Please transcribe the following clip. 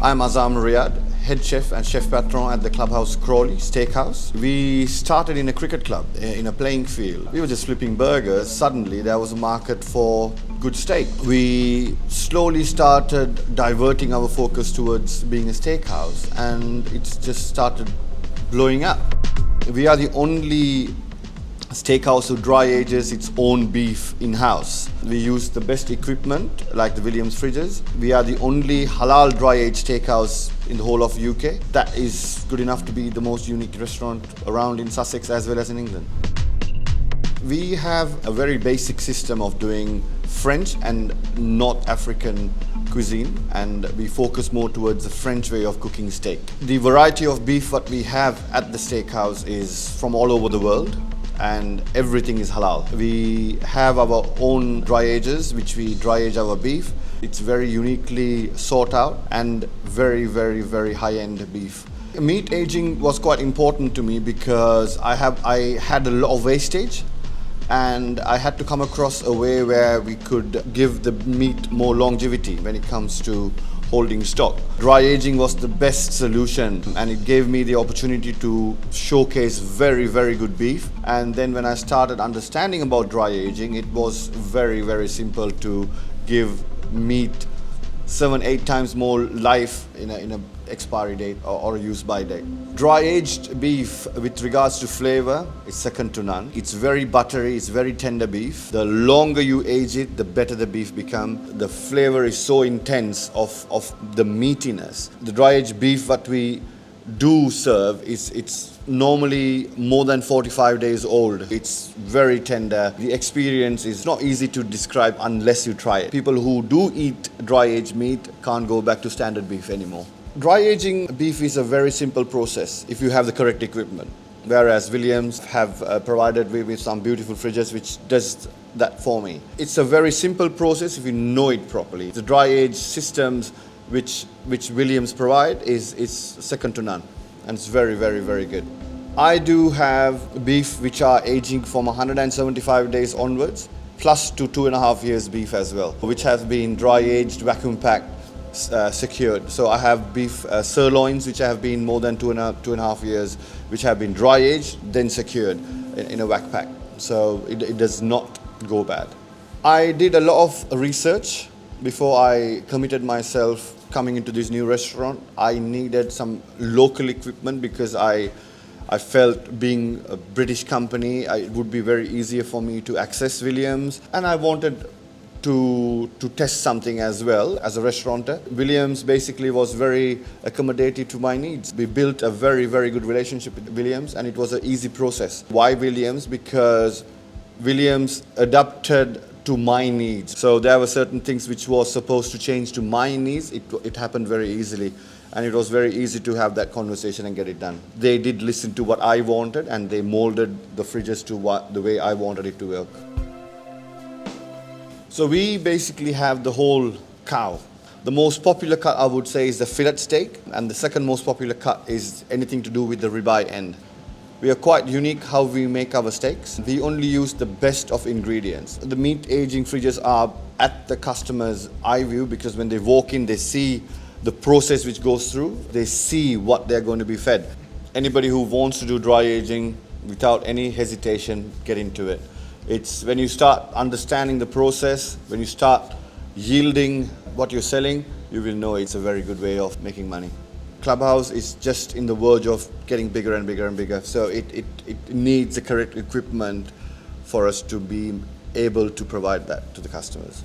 I'm Azam Riyad, head chef and chef patron at the Clubhouse Crawley Steakhouse. We started in a cricket club, in a playing field. We were just flipping burgers. Suddenly there was a market for good steak. We slowly started diverting our focus towards being a steakhouse, and it's just started blowing up. We are the only steakhouse who dry ages its own beef in-house. We use the best equipment like the Williams fridges. We are the only halal dry age steakhouse in the whole of UK. That is good enough to be the most unique restaurant around in Sussex as well as in England. We have a very basic system of doing French and North African cuisine, and we focus more towards the French way of cooking steak. The variety of beef that we have at the steakhouse is from all over the world, and everything is halal. We have our own dry ages, which we dry age our beef. It's very uniquely sought out and very, very, very high-end beef. Meat aging was quite important to me because I had a lot of wastage, and I had to come across a way where we could give the meat more longevity when it comes to holding stock. Dry aging was the best solution, and it gave me the opportunity to showcase very, very good beef. And then when I started understanding about dry aging, it was very, very simple to give meat 7-8 times more life in a expiry date or a use by date. Dry aged beef with regards to flavor is second to none. It's very buttery, it's very tender beef. The longer you age it, the better the beef becomes. The flavor is so intense of the meatiness. The dry aged beef that we do serve it's normally more than 45 days old. It's very tender. The experience is not easy to describe unless you try it. People who do eat dry aged meat can't go back to standard beef anymore. Dry aging beef is a very simple process if you have the correct equipment, whereas Williams have provided me with some beautiful fridges which does that for me. It's a very simple process if you know it properly. The dry age systems which Williams provide is second to none, and it's very, very, very good. I do have beef which are aging from 175 days onwards, plus to 2.5 years beef as well, which has been dry aged, vacuum packed, secured. So I have beef sirloins which have been more than 2.5 years, which have been dry aged, then secured in a vac pack. So it does not go bad. I did a lot of research before I committed myself coming into this new restaurant. I needed some local equipment because I felt being a British company, it would be very easier for me to access Williams, and I wanted to test something as well as a restaurateur. Williams basically was very accommodative to my needs. We built a very, very good relationship with Williams, and it was an easy process. Why Williams? Because Williams adapted to my needs. So there were certain things which was supposed to change to my needs. It happened very easily, and it was very easy to have that conversation and get it done. They did listen to what I wanted, and they molded the fridges to the way I wanted it to work. So we basically have the whole cow. The most popular cut, I would say, is the fillet steak, and the second most popular cut is anything to do with the ribeye end. We are quite unique how we make our steaks. We only use the best of ingredients. The meat aging fridges are at the customer's eye view, because when they walk in, they see the process which goes through. They see what they're going to be fed. Anybody who wants to do dry aging, without any hesitation, get into it. It's when you start understanding the process, when you start yielding what you're selling, you will know it's a very good way of making money. Clubhouse is just in the verge of getting bigger and bigger and bigger, so it needs the correct equipment for us to be able to provide that to the customers.